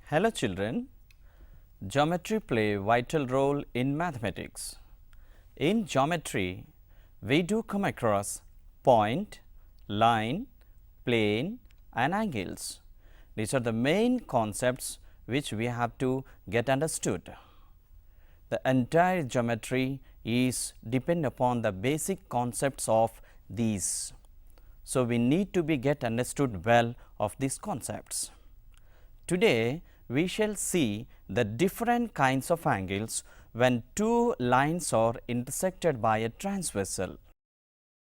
Hello children, geometry play a vital role in mathematics. In geometry, we do come across point, line, plane and angles. These are the main concepts which we have to get understood. The entire geometry is depend upon the basic concepts of these. So, we need to be get understood well of these concepts. Today, we shall see the different kinds of angles when two lines are intersected by a transversal.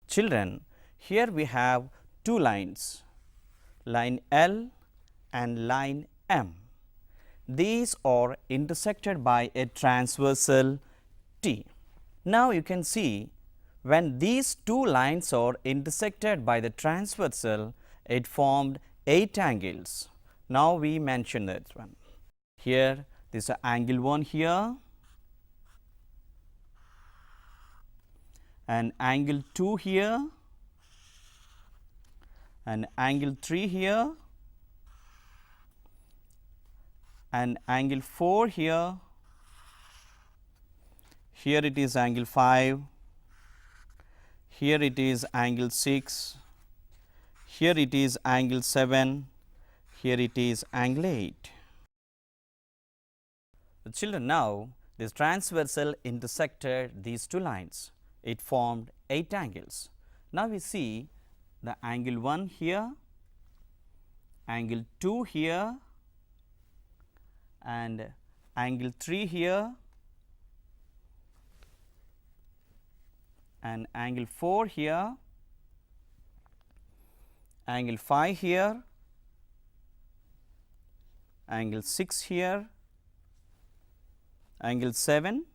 Children, here we have two lines, line L and line M. These are intersected by a transversal T. Now, you can see when these two lines are intersected by the transversal, it formed 8 angles. Now, we mention that one. Here, this is angle 1 here, and angle 2 here, and angle 3 here, and angle 4 here. Here it is angle 5, here it is angle 6, here it is angle 7, here it is angle 8. The children, now this transversal intersected these two lines, it formed 8 angles. Now, we see the angle 1 here, angle 2 here, and angle 3 here, and angle 4 here, angle 5 here, angle 6 here, angle 7,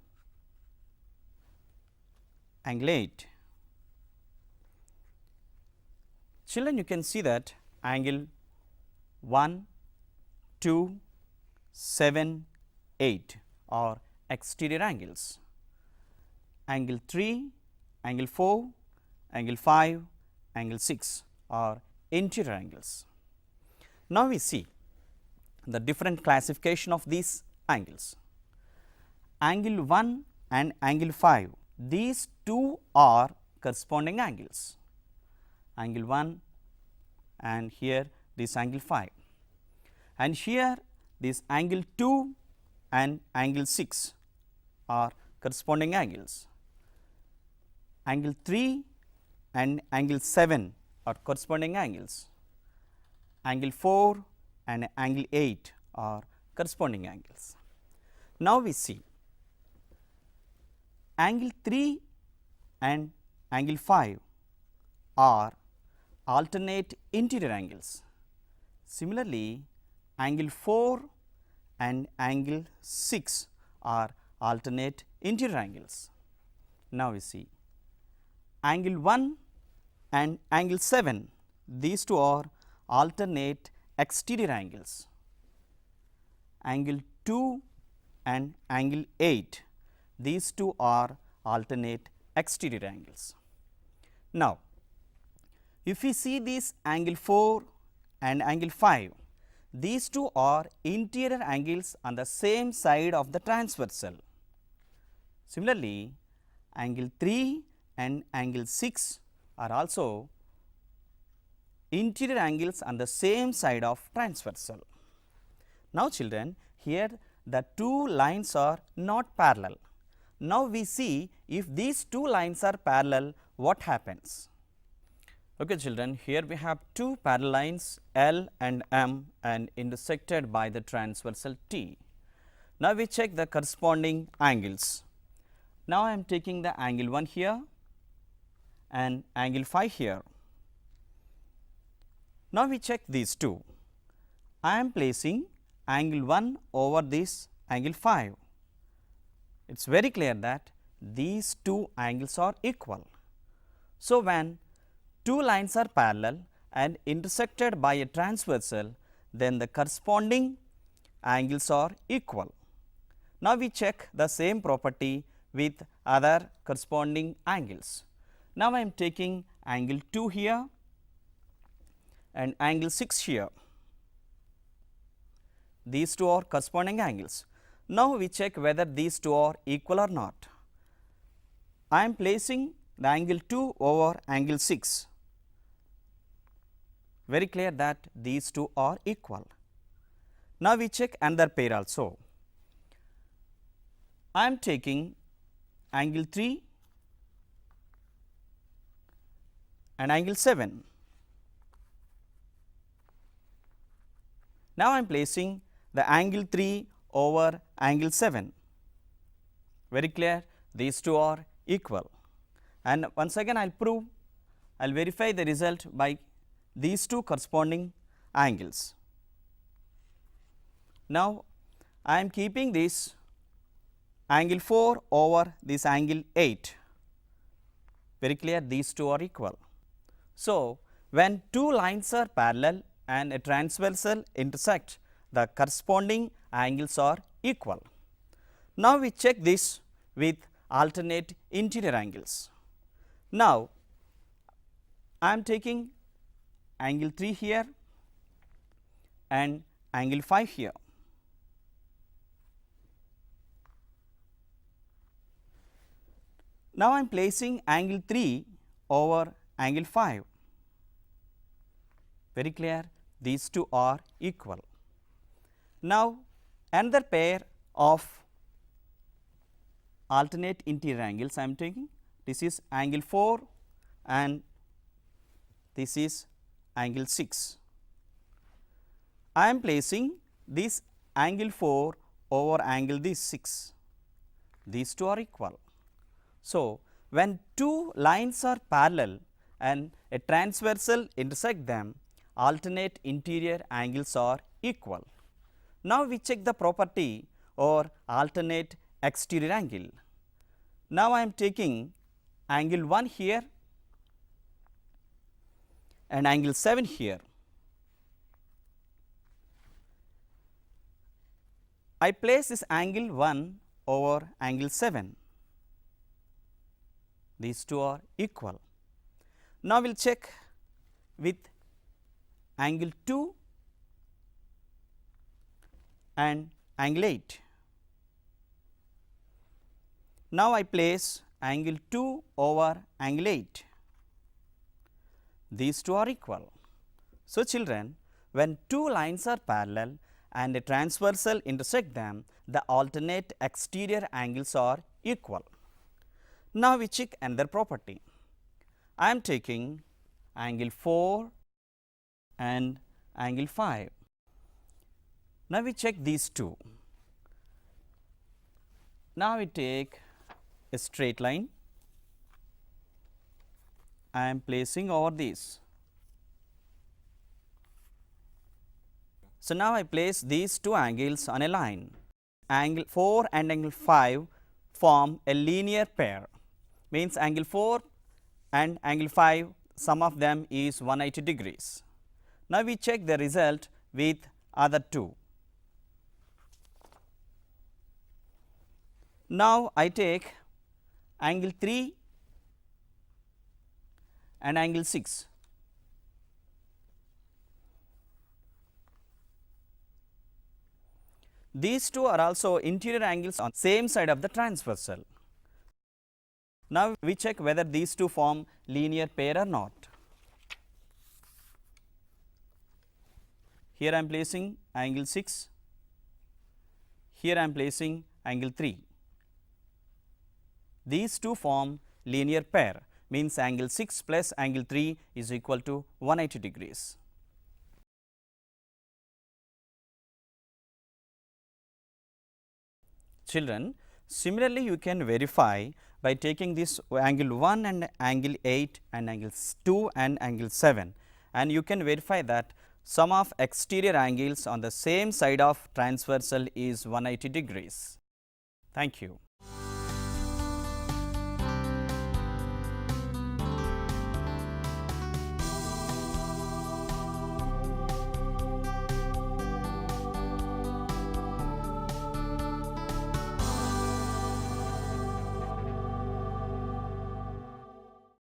angle 8. Children, you can see that angle 1, 2, 7, 8 are exterior angles. Angle 3, angle 4, angle 5, angle 6 are interior angles. Now, we see the different classification of these angles. Angle 1 and angle 5, these two are corresponding angles. Angle 1 and here this angle 5, and here this angle 2 and angle 6 are corresponding angles. Angle 3 and angle 7 are corresponding angles. Angle 4 and angle 8 are corresponding angles. Now, we see angle 3 and angle 5 are alternate interior angles. Similarly, angle 4 and angle 6 are alternate interior angles. Now, we see angle 1 and angle 7, these two are alternate exterior angles. Angle 2 and angle 8, these two are alternate exterior angles. Now, if we see this angle 4 and angle 5, these two are interior angles on the same side of the transversal. Similarly, angle 3 and angle 6 are also interior angles on the same side of transversal. Now, children, here the two lines are not parallel. Now, we see if these two lines are parallel, what happens? Okay, children, here we have two parallel lines L and M and intersected by the transversal T. Now, we check the corresponding angles. Now, I am taking the angle 1 here and angle 5 here. Now, we check these two. I am placing angle 1 over this angle 5. It is very clear that these two angles are equal. So, when two lines are parallel and intersected by a transversal, then the corresponding angles are equal. Now, we check the same property with other corresponding angles. Now, I am taking angle 2 here and angle 6 here. these two are corresponding angles. Now, we check whether these two are equal or not. I am placing the angle 2 over angle 6, very clear that these two are equal. Now, we check another pair also. I am taking angle 3 and angle 7. Now, I am placing the angle 3 over angle 7, very clear these two are equal, and once again I will prove, I will verify the result by these two corresponding angles. Now, I am keeping this angle 4 over this angle 8, very clear these two are equal. So, when two lines are parallel and a transversal intersect, the corresponding angles are equal. Now, we check this with alternate interior angles. Now, I am taking angle 3 here and angle 5 here. Now, I am placing angle 3 over angle 5, very clear these two are equal. Now, another pair of alternate interior angles I am taking, this is angle 4 and this is angle 6. I am placing this angle 4 over angle this 6, these two are equal. So, when two lines are parallel and a transversal intersect them, alternate interior angles are equal. Now, we check the property or alternate exterior angle. Now, I am taking angle 1 here and angle 7 here. I place this angle 1 over angle 7, these two are equal. Now, we will check with angle 2 and angle 8. Now, I place angle 2 over angle 8, these two are equal. So, children, when two lines are parallel and a transversal intersect them, the alternate exterior angles are equal. Now, we check another property. I am taking angle 4 and angle 5. Now, we check these two. Now, we take a straight line, I am placing over this. So, now I place these two angles on a line. Angle 4 and angle 5 form a linear pair, means angle 4 and angle 5, sum of them is 180 degrees. Now, we check the result with other two. Now, I take angle 3 and angle 6. These two are also interior angles on same side of the transversal. Now, we check whether these two form linear pair or not. Here I am placing angle 6, here I am placing angle 3. These two form linear pair, means angle 6 plus angle 3 is equal to 180 degrees. Children, similarly you can verify by taking this angle 1 and angle 8 and angle 2 and angle 7, and you can verify that sum of exterior angles on the same side of transversal is 180 degrees. Thank you.